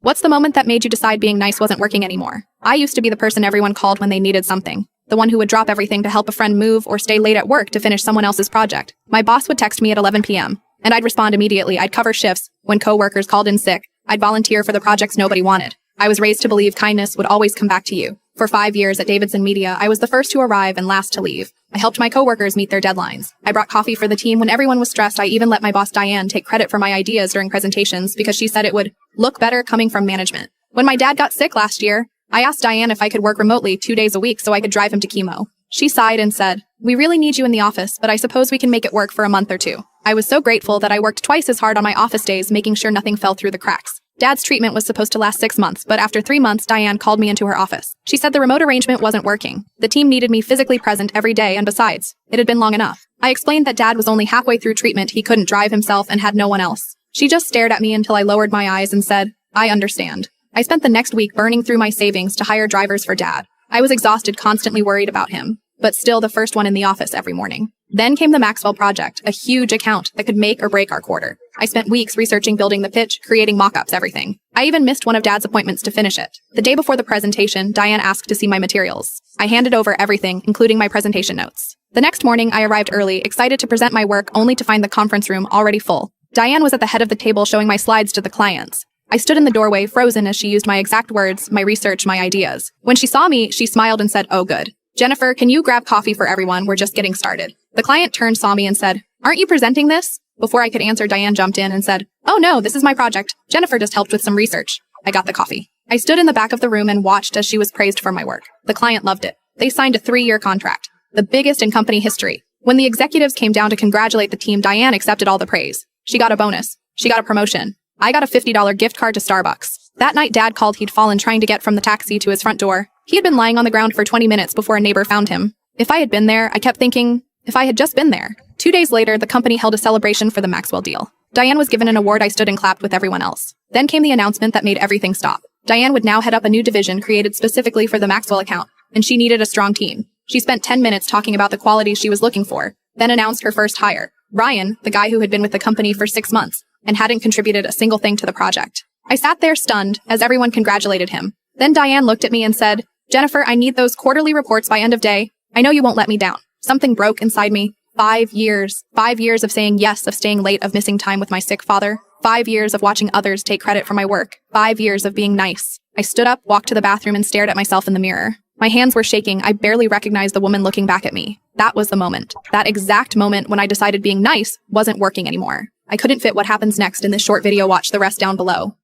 What's the moment that made you decide being nice wasn't working anymore? I used to be the person everyone called when they needed something. The one who would drop everything to help a friend move or stay late at work to finish someone else's project. My boss would text me at 11 p.m., and I'd respond immediately. I'd cover shifts. When coworkers called in sick, I'd volunteer for the projects nobody wanted. I was raised to believe kindness would always come back to you. For 5 years at Davidson Media, I was the first to arrive and last to leave. I helped my coworkers meet their deadlines. I brought coffee for the team when everyone was stressed. I even let my boss Diane take credit for my ideas during presentations because she said it would look better coming from management. When my dad got sick last year, I asked Diane if I could work remotely 2 days a week so I could drive him to chemo. She sighed and said, "We really need you in the office, but I suppose we can make it work for a month or two." I was so grateful that I worked twice as hard on my office days, making sure nothing fell through the cracks. Dad's treatment was supposed to last 6 months, but after 3 months, Diane called me into her office. She said the remote arrangement wasn't working. The team needed me physically present every day, and besides, it had been long enough. I explained that Dad was only halfway through treatment, he couldn't drive himself and had no one else. She just stared at me until I lowered my eyes and said, "I understand." I spent the next week burning through my savings to hire drivers for Dad. I was exhausted, constantly worried about him, but still the first one in the office every morning. Then came the Maxwell project, a huge account that could make or break our quarter. I spent weeks researching, building the pitch, creating mock-ups, everything. I even missed one of Dad's appointments to finish it. The day before the presentation, Diane asked to see my materials. I handed over everything, including my presentation notes. The next morning, I arrived early, excited to present my work, only to find the conference room already full. Diane was at the head of the table showing my slides to the clients. I stood in the doorway, frozen, as she used my exact words, my research, my ideas. When she saw me, she smiled and said, "Oh, good. Jennifer, can you grab coffee for everyone? We're just getting started." The client turned, saw me, and said, "Aren't you presenting this?" Before I could answer, Diane jumped in and said, "Oh no, this is my project. Jennifer just helped with some research." I got the coffee. I stood in the back of the room and watched as she was praised for my work. The client loved it. They signed a 3-year contract, the biggest in company history. When the executives came down to congratulate the team, Diane accepted all the praise. She got a bonus. She got a promotion. I got a $50 gift card to Starbucks. That night, Dad called. He'd fallen trying to get from the taxi to his front door. He had been lying on the ground for 20 minutes before a neighbor found him. If I had been there, I kept thinking, if I had just been there. 2 days later, the company held a celebration for the Maxwell deal. Diane was given an award. I stood and clapped with everyone else. Then came the announcement that made everything stop. Diane would now head up a new division created specifically for the Maxwell account, and she needed a strong team. She spent 10 minutes talking about the qualities she was looking for, then announced her first hire, Ryan, the guy who had been with the company for 6 months and hadn't contributed a single thing to the project. I sat there stunned as everyone congratulated him. Then Diane looked at me and said, "Jennifer, I need those quarterly reports by end of day. I know you won't let me down." Something broke inside me. 5 years. 5 years of saying yes, of staying late, of missing time with my sick father. 5 years of watching others take credit for my work. 5 years of being nice. I stood up, walked to the bathroom, and stared at myself in the mirror. My hands were shaking. I barely recognized the woman looking back at me. That was the moment. That exact moment when I decided being nice wasn't working anymore. I couldn't fit what happens next in this short video. Watch the rest down below.